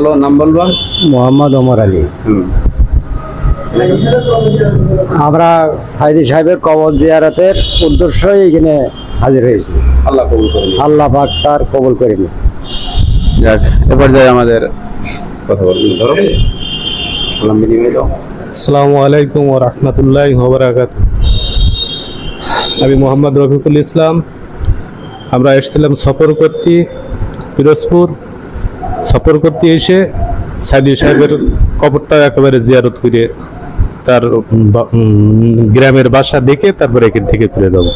বলো, নাম বলবা। মোহাম্মদ ওমর আলী। আমরা সাইদি সাহেবের কবর জিয়ারতের উদ্দেশ্যই এখানে হাজির হয়েছি। আল্লাহ কবুল করুন। আল্লাহ পাক তার কবুল করে নিন। যাক, এবার যাই আমাদের কথা বলবো। ধরো সালাম বিনিময় দাও। আসসালামু আলাইকুম ওয়া রাহমাতুল্লাহি ওয়া বারাকাতুহু। আমি মোহাম্মদ রফিকুল ইসলাম। আমরা এসেছিলাম সফর করতে পিরোজপুর। সফর করতে এসে সাইদি সাহেবের কবরটা একেবারে জিয়ারত করে তার গ্রামের বাসা দেখে তারপরে এখান থেকে ফিরে যাব।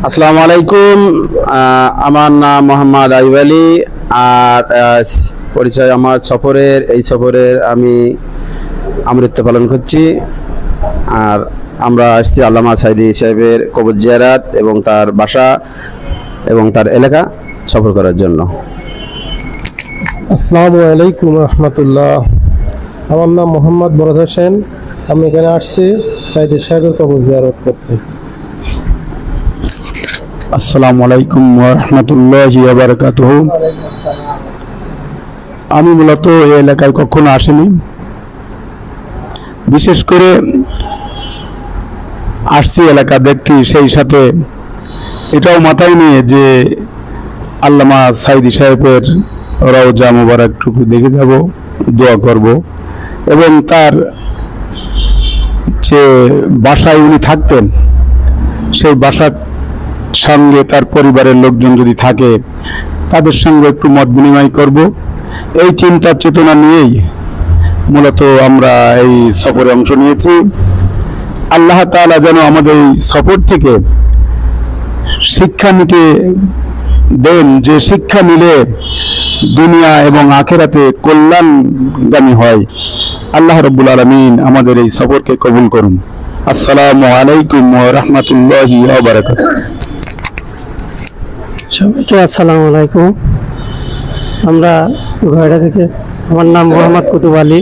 আসসালামু আলাইকুম। আমার নাম মোহাম্মদ আইব আলী। আর পরিচয় আমার এই সফরের আমি আমৃত্য পালন করছি। আর আমরা আসছি আল্লামা সাইদি সাহেবের কবর জিয়ারত এবং তার বাসা এবং তার এলাকা সফর করার জন্য। আসসালামু আলাইকুম রহমতুল্লাহ। আমার নাম মোহাম্মদ বরদ হোসেন। আমি এখানে আসছি সাইদি সাহেবের কবর জিয়ারত করতে। আসসালামু আলাইকুম ওয়া রাহমাতুল্লাহি ওয়া বারাকাতুহু। আমি মূলত এই এলাকায় কখনো আসিনি, বিশেষ করে আসছি এলাকা দেখতে, সেই সাথে এটাও মাথায় নিয়ে যে আল্লামা সাইদি সাহেবের রওজা মুবারকটুকু দেখে যাব, দোয়া করব এবং তার যে বাসায় উনি থাকতেন সেই বাসার সঙ্গে তার পরিবারের লোকজন যদি থাকে তাদের সঙ্গে একটু মত বিনিময় করব। এই চিন্তা চেতনা নিয়েই মূলত আমরা এই সফরে অংশ নিয়েছি। আল্লাহ তাআলা যেন আমাদের এই সফর থেকে শিক্ষা নিতে দেন, যে শিক্ষা নিলে দুনিয়া এবং আখিরাতে কল্যাণগামী হয়। আল্লাহ রাব্বুল আলামিন আমাদের এই সফরকে কবুল করুন। আসসালামু আলাইকুম ওয়া রাহমাতুল্লাহি ওয়া বারাকাতুহু। সবাইকে আসসালামু আলাইকুম। আমরা গয়ডা থেকে, আমার নাম মোহাম্মদ কুতুব আলী।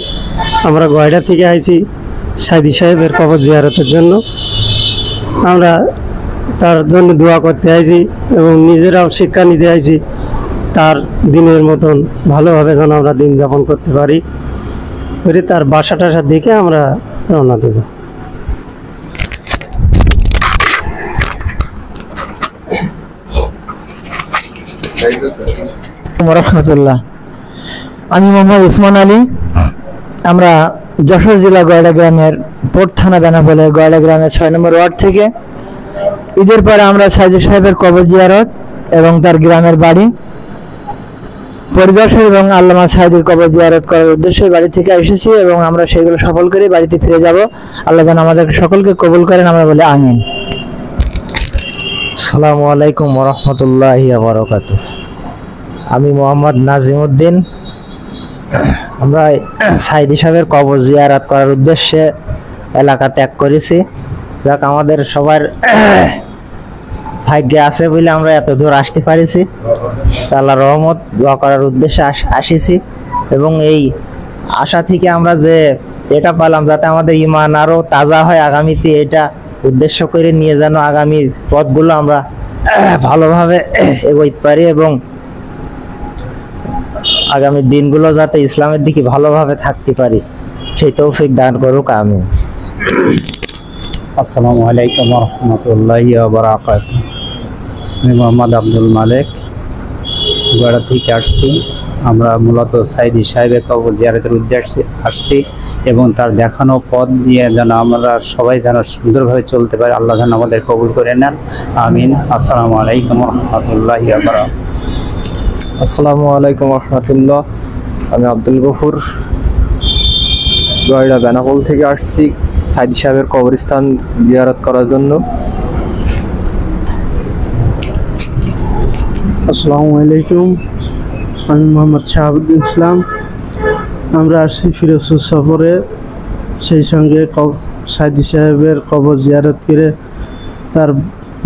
আমরা গয়ডা থেকে আইছি সাইদি সাহেবের কবর জিয়ারতের জন্য। আমরা তার জন্য দোয়া করতে আইছি এবং নিজেরাও শিক্ষা নিতে আইছি তার দিনের মতন ভালোভাবে যেন আমরা দিন যাপন করতে পারি। করে তার বাসা টাসা দেখে আমরা রওনা দেব। রহমতুল্লাহ। আমি মোহাম্মদ উসমান আলী। আমরা যশোর জেলা গয়ডা গ্রামের পোর্ট থানা বেনাপোলে গয়ডা গ্রামের 6 নম্বর ওয়ার্ড থেকে ঈদের পরে আমরা সাইদি সাহেবের কবর জিয়ারত এবং তার গ্রামের বাড়ি পরিদর্শন এবং আল্লামা সাইদির কবর জিয়ারত করার উদ্দেশ্যে বাড়ি থেকে এসেছি এবং আমরা সেগুলো সফল করে বাড়িতে ফিরে যাব। আল্লাহ যেন আমাদের সকলকে কবুল করেন, আমরা বলি আমিন। আসসালামু আলাইকুম ওয়া রাহমাতুল্লাহি ওয়া বারাকাতুহু। আমি মোহাম্মদ নাজিমউদ্দিন। আমরা সাইদি সাহেবের কবর জিয়ারত করার উদ্দেশ্যে এলাকা ত্যাগ করেছি। যাক, আমাদের সবার ভাগ্যে আছে বলে আমরা এত দূর আসতে পারিছি। আল্লাহর রহমত দোয়া করার উদ্দেশ্যে আসিছি এবং এই আশা থেকে আমরা যে এটা পেলাম যাতে আমাদের ঈমান আরও তাজা হয় আগামীতে, এটা উদ্দেশ্য করে নিয়ে যেন আগামী পথগুলো আমরা ভালোভাবে এগোতে পারি এবং আগামী দিনগুলো যাতে ইসলামের দিকে ভালোভাবে থাকতে পারি, সেই তৌফিক দান করুক, আমিন। আসসালামু আলাইকুম ওয়া রাহমাতুল্লাহি ওয়া বারাকাতুহু। আমি মোহাম্মদ আব্দুল মালিক, গয়ডা থেকে আসছি। আমরা মূলত সাইদি সাহেবের কবর জিয়ারতের উদ্দেশ্যে আসছি এবং তার দেখানো পথ দিয়ে যেন আমরা সবাই যেন সুন্দরভাবে চলতে পারি। আল্লাহ যেন আমাদের কবুল করে নেন, আমিন। আসসালামু আলাইকুম ওয়া রাহমাতুল্লাহি ওয়া বারাকাতুহু। আসসালামু আলাইকুম রহমতুল্লাহ। আমি আব্দুল গফুর, গয়ডা বেনাপোল থেকে আসছি সাইদি সাহেবের কবরস্থান জিয়ারত করার জন্য। আসসালামু আলাইকুম। আমি মোহাম্মদ শাহাবুদ্দিন ইসলাম। আমরা আসছি ফিরোজপুর সফরে, সেই সঙ্গে সাইদি সাহেবের কবর জিয়ারত করে তার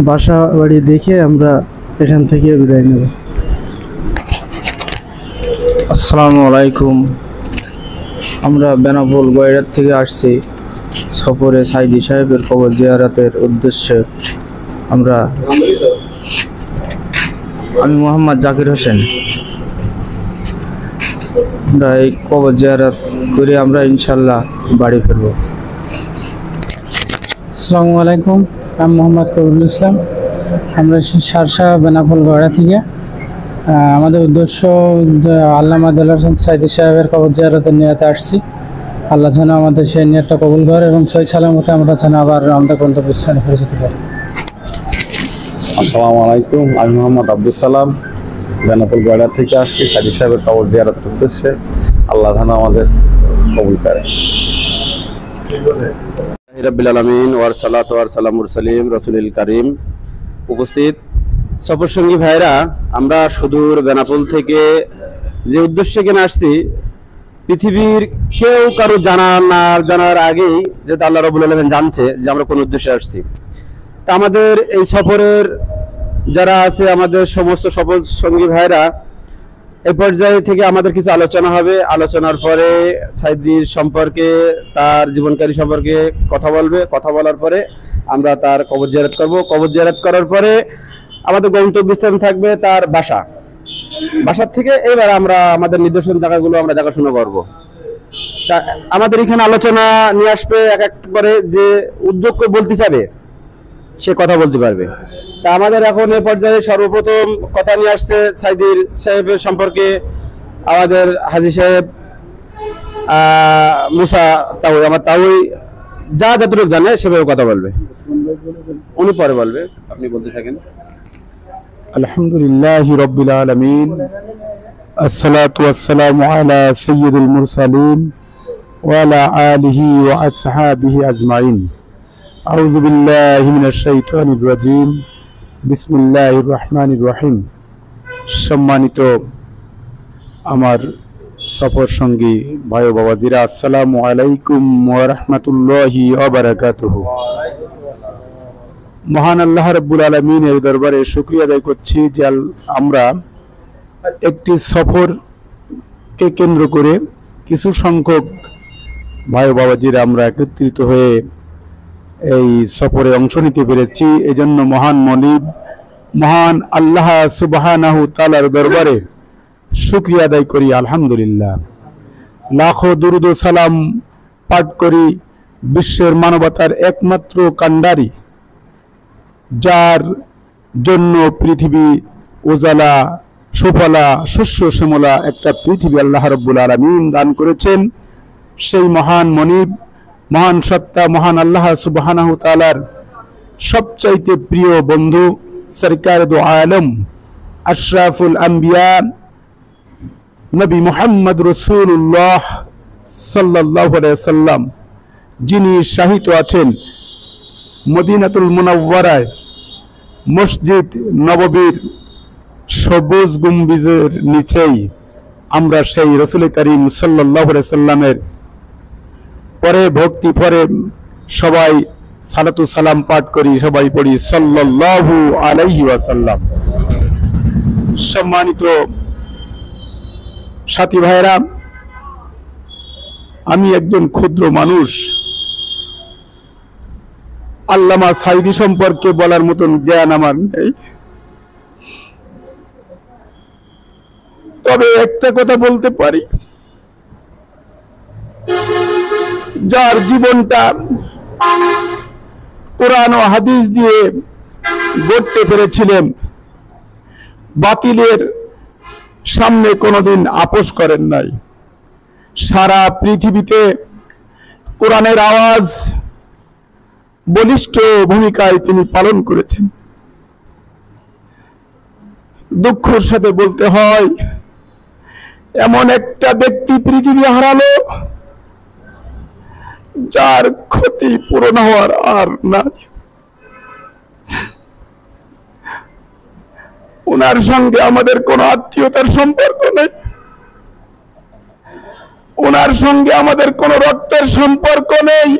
বাসা বাড়ি দেখে আমরা এখান থেকে বিদায় নেব। আসসালামু আলাইকুম। আমরা বেনাপোল গয়ডা থেকে আসছি সফরে সাইদি সাহেবের কবর জিয়ারতের উদ্দেশ্যে। আমি মোহাম্মদ জাকির হোসেন। আমরা এই কবর জিয়ারত করে আমরা ইনশাল্লাহ বাড়ি ফিরবো। আসসালামু আলাইকুম, আমি মোহাম্মদ কবিরুল ইসলাম। আমরা সারসা বেনাপোল গড়া থেকে আমাদের উদ্দেশ্য আল্লামা দেলোয়ার হোসেন সাইদি সাহেবের কবর জিয়ারতের নিয়তে আসছি। আল্লাহ যেন আমাদের সেই নিয়তটা কবুল করে এবং সহি সালামতে আমরা যেন আবার আমাদের গন্তব্যস্থানে ফিরে যেতে পারি। আসসালামু আলাইকুম, আমি মোহাম্মদ আব্দুল সালাম, বেনাপোল গয়ড়া থেকে আসছি সাইদি সাহেবের কবর জিয়ারতের উদ্দেশ্যে। আল্লাহ যেন আমাদের কবুল করে। রাব্বিল আলামিন ওয়ার সালাতু ওয়ার সালামুর সালিম রাসূলিল কারীম। উপস্থিত সফর সঙ্গী ভাইরা, আমরা সুদূর বেনাপোল থেকে যে উদ্দেশ্যে কেন আসছি, পৃথিবীর কেউ কারো জানার আগেই যেহেতু আল্লাহ রাব্বুল আলামিন জানছে যে আমরা কোন উদ্দেশ্যে আসছি। তা আমাদের এই সফরের যারা আছে, আমাদের সমস্ত সফর সঙ্গী ভাইরা, এই পর্যায়ে থেকে আমাদের কিছু আলোচনা হবে। আলোচনার পরে সাইদির সম্পর্কে, তার জীবনকারী সম্পর্কে কথা বলবে। কথা বলার পরে আমরা তার কবর জিয়ারত করব। কবর জিয়ারত করার পরে আমাদের গন্তব্যস্থান থাকবে তার বাসার থেকে এবার আমরা আমাদের নিদর্শন জায়গাগুলো আমরা দেখাশোনা করব। তা আমাদের এখানে আলোচনা নিয়ে আসবে এক এক করে, যে উদ্যোগ বলতে চাবে সে কথা বলতে পারবে। তা আমাদের এখন এই পর্যায়ে সর্বপ্রথম কথা নিয়ে আসছে সাইদির সাহেবের সম্পর্কে আমাদের হাজী সাহেব মুসা তাওই। আমার তাওই যতটুকু জানে সেভাবে কথা বলবে, উনি পরে বলবে, আপনি বলতে থাকেন। আলহামদুলিল্লাহি রাব্বিল আলামিন, আসসালাতু ওয়াসসালামু আলা সাইয়্যিদিল মুরসালিন ওয়া আলা আলিহি ওয়া আসহাবিহি আজমাইন। আউযু বিল্লাহি মিনাশ শাইতানির রাজীম। বিসমিল্লাহির রহমানির রহিম। সম্মানিত আমার সফর সঙ্গী ভাই ও বাবাজিরা, আসসালামু আলাইকুম ওয়া রাহমাতুল্লাহি ওয়া বারাকাতুহু। মহান আল্লাহ রাব্বুল আলামিনের দরবারে শুকরিয়া আদায় করছি যে আমরা একটি সফরকে কেন্দ্র করে কিছু সংখ্যক ভাই ও বাবাজিরা আমরা একত্রিত হয়ে এই সফরে অংশ নিতে পেরেছি। এজন্য মহান আল্লাহ সুবহানাহু তাআলার দরবারে শুকরিয়া আদায় করি, আলহামদুলিল্লাহ। লাখো দুরুদ ও সালাম পাঠ করি বিশ্বের মানবতার একমাত্র কান্ডারি, যার জন্য পৃথিবী উজালা সুফলা শস্য শ্যামলা একটা পৃথিবী আল্লাহ রাব্বুল আলামিন দান করেছেন। সেই মহান মনিব, মহান সত্তা, মহান আল্লাহ সুবহানাহু তাআলার সবচাইতে প্রিয় বন্ধু সরকার দু আলম আশরাফুল আম্বিয়া নবী মুহাম্মদ রাসূলুল্লাহ সাল্লাল্লাহু আলাইহি সাল্লাম, যিনি শাহিত আছেন মদিনাতুল মুনাওয়ারায় মসজিদ নববীর সবুজ গম্বুজের নিচেই আমরা সেই রাসূল করিম সাল্লাল্লাহু আলাইহি সাল্লামের পরে ভক্তি পরে সবাই সালাতু সালাম পাঠ করি, সবাই পড়ি সাল্লাল্লাহু আলাইহি ওয়াসাল্লাম। সম্মানিত সাথী ভাইরা, আমি একজন ক্ষুদ্র মানুষ, আল্লামা সাইদি সম্পর্কে বলার মতন জ্ঞান আমার নেই। তবে একটা কথা বলতে পারি, যার জীবনটা কোরআন ও হাদিস দিয়ে গড়তে পেরেছিলেন, বাতিলের সামনে কোনোদিন আপোষ করেন নাই। সারা পৃথিবীতে কোরআনের আওয়াজ বলিষ্ঠ ভূমিকায় তিনি পালন করেছেন। দুঃখের সাথে বলতে হয়, এমন একটা ব্যক্তি পৃথিবী হারালো যার ক্ষতি পূরণ হওয়ার আর নাই। ওনার সঙ্গে আমাদের কোনো আত্মীয়তার সম্পর্ক নেই, ওনার সঙ্গে আমাদের কোনো রক্তের সম্পর্ক নেই।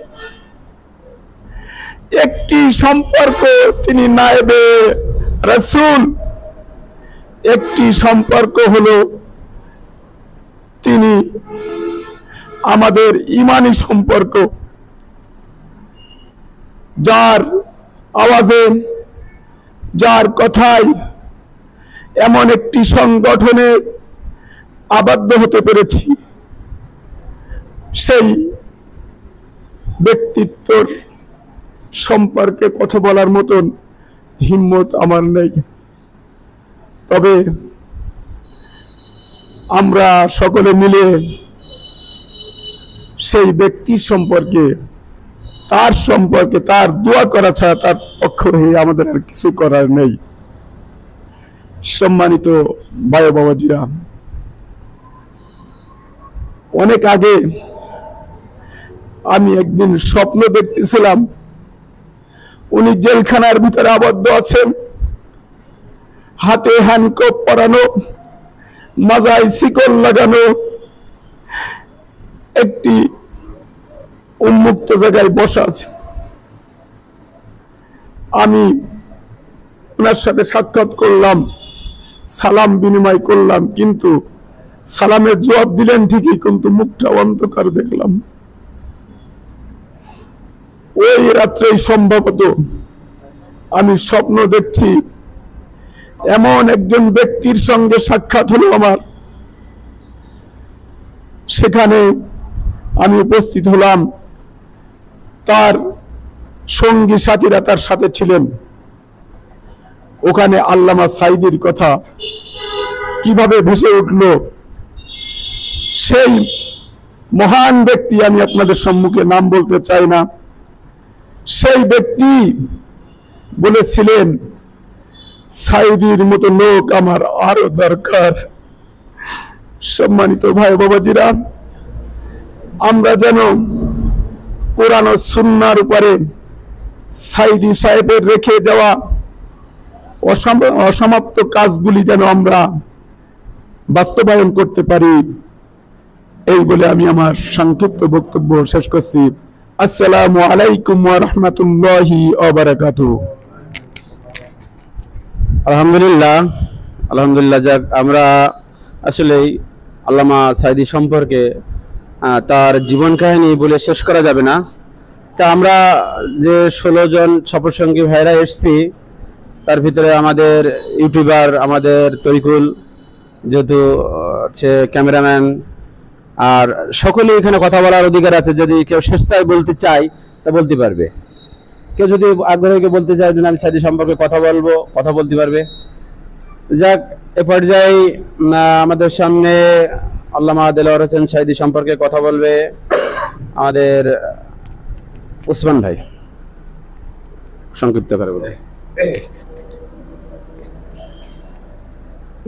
একটি সম্পর্ক, তিনি নায়েবে রাসূল। একটি সম্পর্ক হলো তিনি আমাদের ঈমানি সম্পর্ক। যার আওয়াজে, যার কথায় এমন একটি সংগঠনে আবদ্ধ হতে পেরেছি, সেই ব্যক্তিত্বর সম্পর্কে কথা বলার মতন হিম্মত আমার নেই। তবে আমরা সকলে মিলে সেই ব্যক্তি সম্পর্কে তার দোয়া করা ছাড়া তার পক্ষ হয়ে আমাদের আর কিছু করার নেই। সম্মানিত ভাই বাবাজিরা, অনেক আগে আমি একদিন স্বপ্ন দেখতেছিলাম উনি জেলখানার ভিতরে আবদ্ধ আছেন, হাতে হ্যান্ডকাফ পরানো, মাজায় শিকল লাগানো, একটি উন্মুক্ত জায়গায় বসা আছে। আমি ওনার সাথে সাক্ষাৎ করলাম, সালাম বিনিময় করলাম, কিন্তু সালামের জবাব দিলেন ঠিকই, কিন্তু মুখটা অন্ধকার দেখলাম। ওই রাত্রেই সম্ভবত আমি স্বপ্ন দেখছি এমন একজন ব্যক্তির সঙ্গে সাক্ষাৎ হলো আমার। সেখানে আমি উপস্থিত হলাম, তার সঙ্গী সাথীরা তার সাথে ছিলেন। ওখানে আল্লামা সাঈদীর কথা কিভাবে ভেসে উঠল, সেই মহান ব্যক্তি, আমি আপনাদের সম্মুখে নাম বলতে চাই না, সেই ব্যক্তি বলেছিলেন সাঈদীর মতো লোক আমার আরো দরকার। সম্মানিত ভাই বাবাজিরা, আমরা যেন কোরআন ও সুন্নাহর উপরে সাঈদী সাহেবের রেখে যাওয়া অসমাপ্ত কাজগুলি যেন আমরা বাস্তবায়ন করতে পারি, এই বলে আমি আমার সংক্ষিপ্ত বক্তব্য শেষ করছি। আসসালামু আলাইকুম ওয়া রাহমাতুল্লাহি ওয়া বারাকাতুহু। আলহামদুলিল্লাহ, যাক, আমরা আসলেই আল্লামা সাঈদী সম্পর্কে তার জীবন কাহিনী বলে শেষ করা যাবে না। তা আমরা যে 16 জন সফরসঙ্গী ভাইরা এসেছি, তার ভিতরে আমাদের ইউটিউবার, আমাদের তরিকুল যেহেতু হচ্ছে ক্যামেরাম্যান, আর সকলেই এখানে কথা বলার অধিকার আছে। যদি কেউ স্বেচ্ছায় বলতে চায় তা বলতে পারবে, কেউ যদি আগ্রহীকে বলতে চায় যে আমি সাঈদী সম্পর্কে কথা বলবো, কথা বলতে পারবে। যাক, এ পর্যায়ে আমাদের সামনে আল্লামা দেলোয়ার হোসেন সাঈদী সম্পর্কে কথা বলবে আমাদের উসমান ভাই, সংক্ষিপ্ত করে বলে।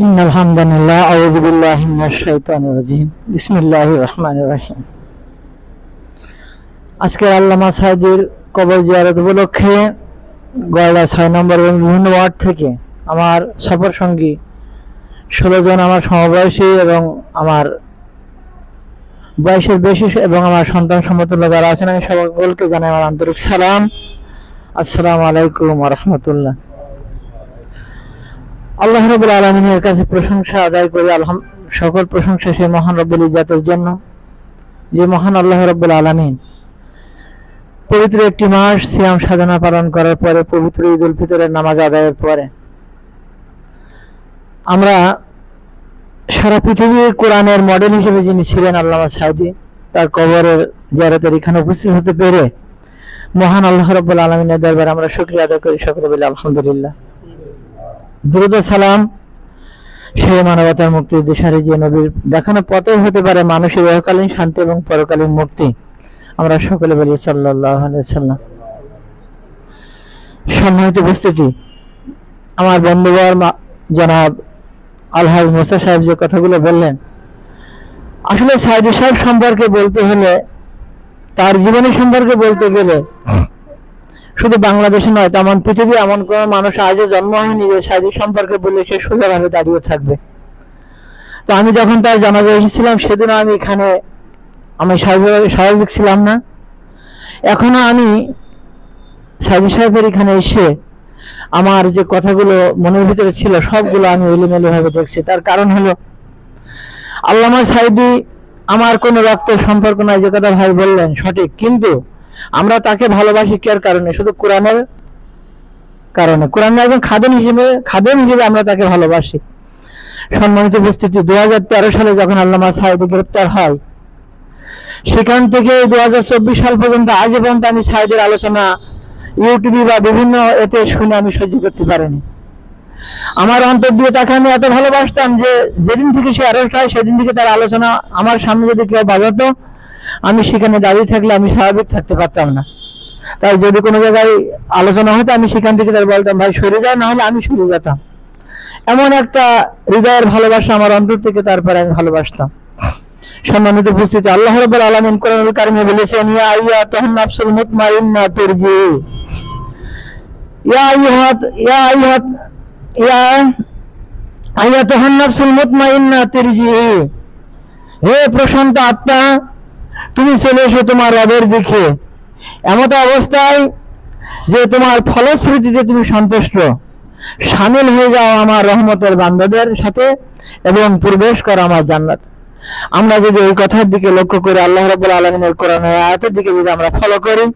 ইন্নাল হামদালিল্লাহ, আউযু বিল্লাহি মিনাশ শাইতানির রাজিম, বিসমিল্লাহির রহমানির রহিম। আজকে আল্লামা সাঈদীর কবর জিয়ারত উপলক্ষে গয়লা 6 নম্বর এবং বিভিন্ন ওয়ার্ড থেকে আমার সফর সঙ্গী 16 জন আমার সমবয়সী এবং আমার বয়সের বেশি এবং আমার সন্তান সমতুল্য যারা আছেন, আমি সকলকে জানাই আমার আন্তরিক সালাম। আসসালামু আলাইকুম ওয়া রাহমাতুল্লাহ। আল্লাহ রাব্বুল আলামিনের কাছে প্রশংসা আদায় করি, সকল প্রশংসা সেই মহান রব্বুল ইজ্জাতের জন্য, যে মহান আল্লাহ রাব্বুল আলামিন পবিত্র একটি মাস সিয়াম সাধনা পালন করার পরে, পবিত্র ঈদ উল ফিতরের নামাজ আদায়ের পরে আমরা সারা পৃথিবীর কোরআনের মডেল হিসেবে যিনি ছিলেন আল্লামা সাঈদী, তার কবরের জিয়ারতের এখানে উপস্থিত হতে পেরে মহান আল্লাহ রাব্বুল আলামিনের দরবারে আমরা শুকরিয়া আদায় করি, সকলে বলি আলহামদুলিল্লাহ। দুরূদ ও সালাম সেই মানবতার মুক্তির দিশারি, যে নবীর দেখানো পথে হতে পারে মানুষের ইহকালীন শান্তি এবং পরকালীন মুক্তি, আমরা সকলে বলি সাল্লাল্লাহু আলাইহি ওয়াসাল্লাম। সম্মানিত উপস্থিতি, আমার বন্ধুবর জনাব আলহাজ মুসা সাহেব যে কথাগুলো বললেন, আসলে সাঈদী সাহেব সম্পর্কে বলতে হলে, তার জীবনী সম্পর্কে বলতে গেলে শুধু বাংলাদেশে নয়, তেমন পৃথিবী এমন কোন মানুষ আজও জন্ম হয়নি যে সাঈদী সম্পর্কে বললে সে সোজাভাবে দাঁড়িয়ে থাকবে। তো আমি যখন তার জানাজা এসেছিলাম, সেদিন আমি স্বাভাবিক ছিলাম না। এখনো আমি সাঈদী সাহেবের এখানে এসে আমার যে কথাগুলো মনের ভিতরে ছিল সবগুলো আমি এলোমেলো ভাবে দেখছি। তার কারণ হলো, আল্লামা সাঈদী আমার কোনো রক্তের সম্পর্ক নাই, যে কথা ভাই বললেন সঠিক, কিন্তু আমরা তাকে ভালোবাসি কার কারণে? শুধু কোরআনের কারণে। কোরআনের একজন খাদেম হিসেবে আমরা তাকে ভালোবাসি। সম্মানিত উপস্থিতি, 2013 সালে যখন আল্লামা সাঈদী গ্রেপ্তার হয়, সেখান থেকে 2024 সাল পর্যন্ত আজ পর্যন্ত আমি সাইদের আলোচনা ইউটিউবে বা বিভিন্ন এতে শুনে আমি সহ্য করতে পারিনি। আমার অন্তর দিয়ে তাকে আমি এত ভালোবাসতাম যে যেদিন থেকে সে অ্যারেস্ট হয় সেদিন থেকে তার আলোচনা আমার সামনে যদি কেউ বাজাতো, আমি সেখানে দাঁড়িয়ে থাকলে আমি স্বাভাবিক থাকতে পারতাম না। তাই যদি কোনো জায়গায় আলোচনা হতো আমি সেখান থেকে তার বলতাম, ভাই সরে যাও, না হলে আমি সরে যেতাম। এমন একটা হৃদয়ের ভালোবাসা আমার অন্তর থেকে তারপরে আমি ভালোবাসতাম। সম্মানিত উপস্থিতি, আল্লাহ রাব্বুল আলামিন কোরআনুল কারিমে বলেছেন, ইয়া আইয়াতুহান নাফসুল মুতমাইন্না তুরজি, ইয়া আইয়াতুহান নাফসুল মুতমাইন্না তুরজি, হে প্রশান্ত আত্মা, তুমি চলে এসো তোমার রবের দিকে এমত অবস্থায় যে তোমার ফলশ্রুতিতে তুমি সন্তুষ্ট, শামিল হয়ে যাও আমার রহমতের বান্দাদের সাথে এবং প্রবেশ করো আমার জান্নাত। আমরা যদি এই কথার দিকে লক্ষ্য করি, আল্লাহ রাব্বুল আলামিনের কোরআনের আয়াতের দিকে যদি আমরা ফলো করি,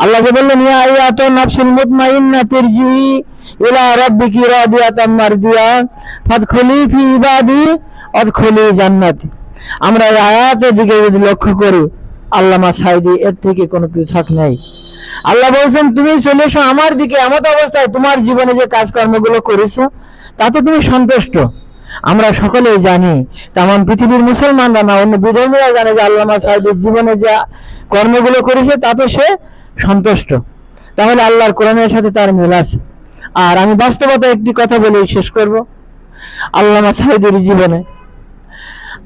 আল্লাহ যে বললেন, ইয়া আইয়াতুন নাফসুল মুতমাইন্না তিরজি ইলা রাব্বিকি রাদিয়াতাম মারদিয়া ফাদখুলি ফি ইবাদি আদখুলি জান্নাতি। আমরা এই আয়াতের দিকে যদি লক্ষ্য করি, আল্লামা সাঈদী এর থেকে কোনো পৃথক নেই। আল্লাহ বলছেন, তুমি চলে এসো আমার দিকে এমত অবস্থায় তোমার জীবনে যে কাজকর্মগুলো করেছো তাতে তুমি সন্তুষ্ট। আমরা সকলেই জানি, তেমন পৃথিবীর মুসলমানরা না, অন্য বিধর্মীরা জানে যে আল্লামা সাঈদীর জীবনে যে কর্মগুলো করেছে তাতে সে সন্তুষ্ট। তাহলে আল্লাহর কোরআনের সাথে তার মিল আছে। আর আমি বাস্তবতা একটি কথা বলে শেষ করব। আল্লামা সাঈদীর জীবনে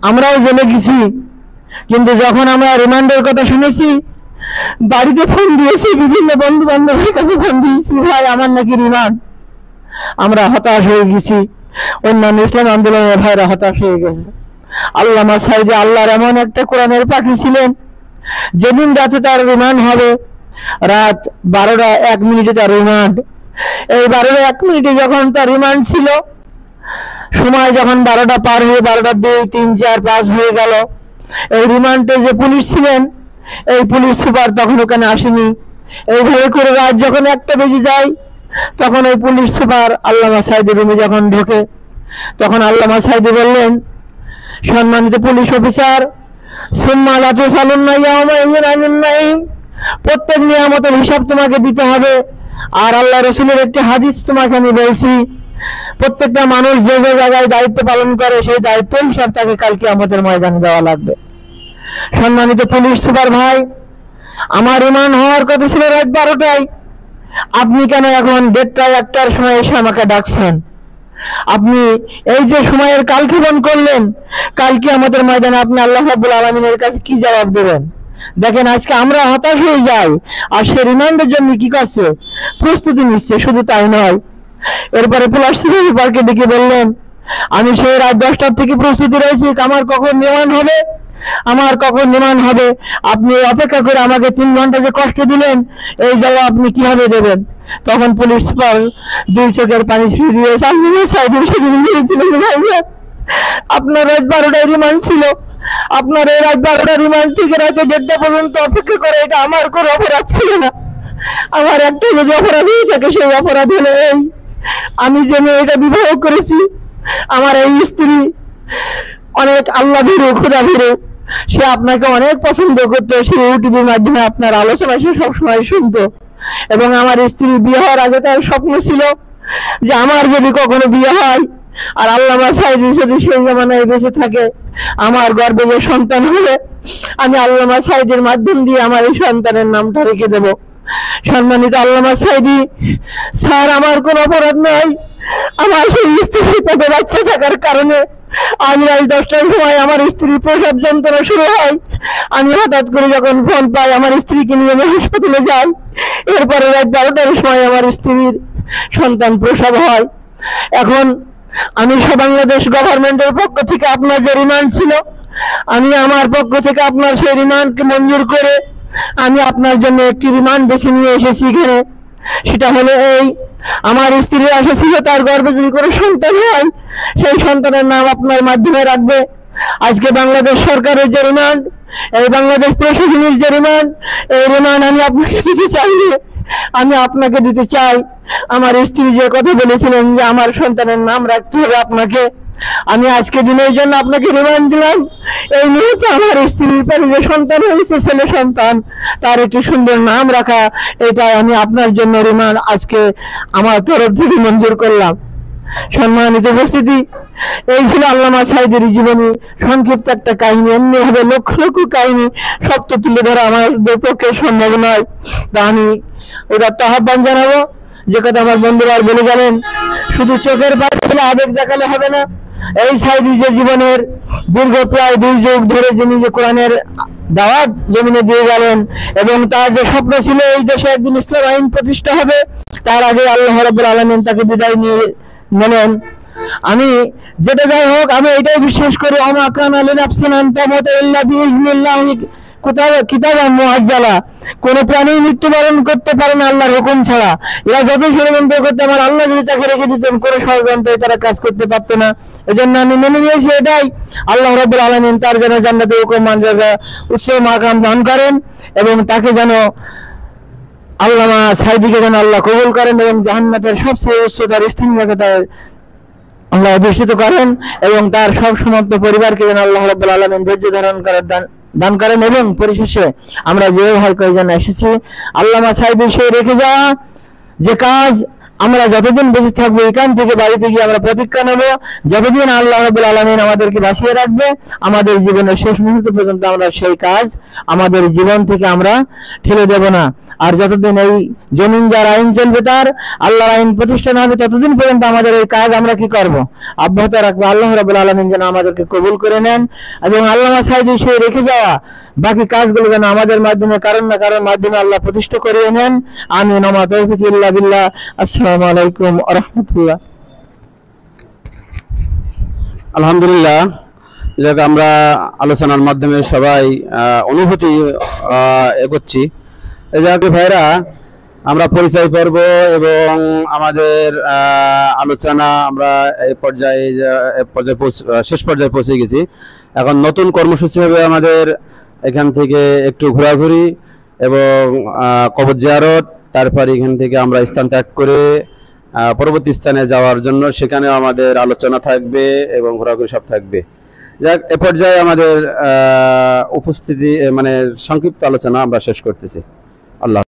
আমরাও জেলে গেছি, কিন্তু যখন আমরা রিমান্ডের কথা শুনেছি, বাড়িতে ফোন দিয়েছি, বিভিন্ন বন্ধু বান্ধবের কাছে ফোন দিয়েছি, ভাই আমার নাকি রিমান্ড। আমরা হতাশ হয়ে গেছি, অন্যান্য ইসলাম আন্দোলনের ভাইরা হতাশ হয়ে গেছে। আল্লামা সাঈদী আল্লাহর এমন একটা কোরআনের পাখি ছিলেন, যেদিন রাতে তার রিমান্ড হবে, রাত 12:01 তার রিমান্ড। এই 12:01 যখন তার রিমান্ড ছিল, সময় যখন 12টা পার হয়ে 12টা 2, 3, 4, 5 হয়ে গেল, এই রিমান্ডে যে পুলিশ ছিলেন, এই পুলিশ সুপার তখন ওখানে আসেনি। এইভাবে করে রাত যখন 1টা বেজে যায়, তখন ওই পুলিশ সুপার আল্লামা সাঈদীর রুমে যখন ঢোকে, তখন আল্লামা সাঈদী বললেন, সম্মানিত পুলিশ অফিসার, সুম্মা লা তুসালুন্না ইয়াওমা ইযিন আনিন নাঈম, প্রত্যেক নিয়ামতের হিসাব তোমাকে দিতে হবে। আর আল্লাহ রাসূলের একটি হাদিস তোমাকে আমি বলছি, প্রত্যেকটা মানুষ যে যে জায়গায় দায়িত্ব পালন করে সেই দায়িত্ব হিসাব তাকে কাল কিয়ামতের ময়দানে দেওয়া লাগবে। সম্মানিত পুলিশ সুপার ভাই, আমার রিমান্ড হওয়ার কথা ছিল রাত 12টায়, আপনি কেন এখন 1:30 1টার সময় এসে আমাকে ডাকছেন? আপনি এই যে সময়ের কালক্ষেপণ করলেন, কাল কিয়ামতের ময়দানে আপনি আল্লাহ রাব্বুল আলামিনের কাছে কি জবাব দেবেন? দেখেন, আজকে আমরা হতাশ হয়ে যাই, আর সে রিমান্ডের জন্য কি করছে? প্রস্তুতি নিচ্ছে। শুধু তাই নয়, এরপরে পুলিশ সুপারকে ডেকে বললেন, আমি সেই রাত 10টার থেকে প্রস্তুতি রয়েছি, আমার কখন রিমান্ড হবে, আমার কখন রিমান্ড হবে। আপনি অপেক্ষা করে আমাকে 3 ঘন্টা যে কষ্ট দিলেন, এই জবাব আপনি কিভাবে দেবেন? তখন পুলিশ সুপার 2 চোখের পানি ছুঁয়ে দিয়ে আপনার রাত 12টায় রিমান্ড ছিল, আপনার এই রাত 12টা রিমান্ড থেকে রাতে 1:30 পর্যন্ত অপেক্ষা করে এটা আমার কোনো অপরাধ ছিল না। আমার একটা যদি অপরাধ হয়ে থাকে, সেই অপরাধ হলো এই, আমি যে মেয়েটা বিবাহ করেছি, আমার এই স্ত্রী অনেক আল্লাহ ভীরু, খোদা ভীরু, সে আপনাকে অনেক পছন্দ করতো। সে ইউটিউবের মাধ্যমে আপনার আলোচনা সে সবসময় শুনতো, এবং আমার স্ত্রী বিয়ে হওয়ার আগে তার স্বপ্ন ছিল যে আমার যদি কখনো বিয়ে হয় আর আল্লামা সাঈদী যদি সেই জামানায় বেঁচে থাকে, আমার গর্ভে যে সন্তান হবে, আমি আল্লামা সাঈদীর মাধ্যম দিয়ে আমার এই সন্তানের নামটা রেখে দেব। সম্মানিত আল্লামা সাঈদী স্যার, আমার কোনো অপরাধ নয়। আমার সেই স্ত্রীর পেটে বাচ্চা থাকার কারণে আজ রাত 10টার সময় আমার স্ত্রীর প্রসব যন্ত্রণা শুরু হয়। আমি হঠাৎ করে যখন ফোন পাই, আমার স্ত্রীকে নিয়ে আমি হাসপাতালে যাই। এরপরে রাত 12টার সময় আমার স্ত্রীর সন্তান প্রসব হয়। এখন আমি বাংলাদেশ গভর্নমেন্টের পক্ষ থেকে আপনার যে রিমান্ড ছিল, আমি আমার পক্ষ থেকে আপনার সেই রিমান্ডকে মঞ্জুর করে আমি আপনার জন্য একটি রিমান্ড বেছে নিয়ে এসেছি এখানে। সেটা হলো এই, আমার স্ত্রীর আশা ছিল তার গর্ভে যদি কোনো সন্তান হয়, সেই সন্তানের নাম আপনার মাধ্যমে রাখবে। আজকে বাংলাদেশ সরকারের যে রিমান্ড, এই বাংলাদেশ প্রশাসনের যে রিমান্ড, এই রিমান্ড আমি আপনাকে দিতে চাই, আমি আপনাকে দিতে চাই। আমার স্ত্রী যে কথা বলেছিলেন যে আমার সন্তানের নাম রাখতে হবে আপনাকে, আমি আজকে দিনের জন্য আপনাকে রিমান্ড দিলাম। এই মুহূর্তে আমার স্ত্রীর পেটে যে সন্তান হয়েছে, ছেলে সন্তান, তার একটি সুন্দর নাম রাখা, এটা আমি আপনার জন্য রিমান্ড আজকে আমার তরফ থেকে মঞ্জুর করলাম। সম্মানিত উপস্থিতি, এই ছিল আল্লামা সাঈদীর জীবনী সংক্ষিপ্ত একটা কাহিনী। এমনি ভাবে লক্ষ লক্ষ কাহিনী সব তো তুলে ধরা আমাদের পক্ষে সম্ভব নয়। তা আমি ওটা আহ্বান জানাবো, যে কথা আমার বন্ধুরা আর বলে গেলেন, শুধু চোখের বাইরে আবেগ দেখালে হবে না। এই সাঈদী যে জীবনের দীর্ঘ প্রায় 2 যুগ ধরে যিনি যে কোরআনের দাওয়াত জমিনে দিয়ে গেলেন, এবং তার যে স্বপ্ন ছিল এই দেশে একদিন ইসলাম আইন প্রতিষ্ঠা হবে, তার আগে আল্লাহ রাব্বুল আলামিন তাকে বিদায় নিয়ে নিলেন। আমি যেটা যাই হোক, আমি এটাই বিশ্বাস করি, আমা কানা লিনাফসিন আন তামুতা ইল্লা বিইজনিল্লাহি কিতাবান মুআজ্জালা। কোন প্রাণী মৃত্যুবরণ করতে পারে না আল্লাহর হুকুম ছাড়া। এরা যত ষড়যন্ত্র করতে আমার আল্লাহ যদি তাকে রেখে দিতেন, কোনো ষড়যন্ত্রে তারা কাজ করতে পারতো না। এজন্য আমি মেনে নিয়েছি এটাই, আল্লাহ রাব্বুল আলামিন তার যেন জান্নাতে হুকুম মর্যাদা উচ্চ মাকাম দান করেন, এবং তাকে যেন আল্লামা সাঈদীকে যেন আল্লাহ কবুল করেন, এবং জান্নাতের সবচেয়ে উচ্চতার স্থান জায়গায় আল্লাহ অধিষ্ঠিত করেন, এবং তার সব সমস্ত পরিবারকে যেন আল্লাহ রাব্বুল আলামিন ধৈর্য ধারণ করার দান করেন। এবং পরিশেষে আমরা যে ভয় করে যেন এসেছি, আল্লামা সাঈদী সে রেখে যাওয়া যে কাজ, আমরা যতদিন বেঁচে থাকবো এখান থেকে বাড়িতে গিয়ে আমরা প্রতিজ্ঞা নেব, যতদিন আল্লাহ রাব্বুল আলামিন আমাদেরকে বাঁচিয়ে রাখবে, আমাদের জীবনের শেষ মুহূর্ত পর্যন্ত আমরা সেই কাজ আমাদের জীবন থেকে আমরা ঠেলে দেব না। আর যতদিন এই জমিন যার আইন চলবে, তার আল্লাহর আইন প্রতিষ্ঠা হবে, ততদিন পর্যন্ত আমাদের এই কাজ আমরা কি করব, অব্যাহত রাখবো। আল্লাহ রাব্বুল আলামিন যেন আমাদেরকে কবুল করে নেন, এবং আল্লামা সাঈদী সে রেখে যাওয়া বাকি কাজগুলো যেন আমাদের মাধ্যমে কারণ না কারণ মাধ্যমে আল্লাহ প্রতিষ্ঠা করিয়ে নেন। আমিন। ওয়া মা তাওফীক ইল্লা বিল্লাহ। আসসালামু আলাইকুম ওয়া রাহমাতুল্লাহ। আলহামদুলিল্লাহ, যাক আমরা আলোচনার মাধ্যমে সবাই অনুভূতি এগোচ্ছি। এই যাক ভাইরা, আমরা পরিচয় পর্ব এবং আমাদের আলোচনা আমরা শেষ পর্যায়ে পৌঁছে গেছি। এখন নতুন কর্মসূচি হবে আমাদের এখান থেকে একটু ঘোরাঘুরি এবং কবর জিয়ারত, তারপর এখান থেকে আমরা স্থান ত্যাগ করে পরবর্তী স্থানে যাওয়ার জন্য, সেখানেও আমাদের আলোচনা থাকবে এবং ঘোরাঘুরি সব থাকবে। যাক, এ পর্যায়ে আমাদের উপস্থিতি মানে সংক্ষিপ্ত আলোচনা আমরা শেষ করতেছি। আল্লাহ।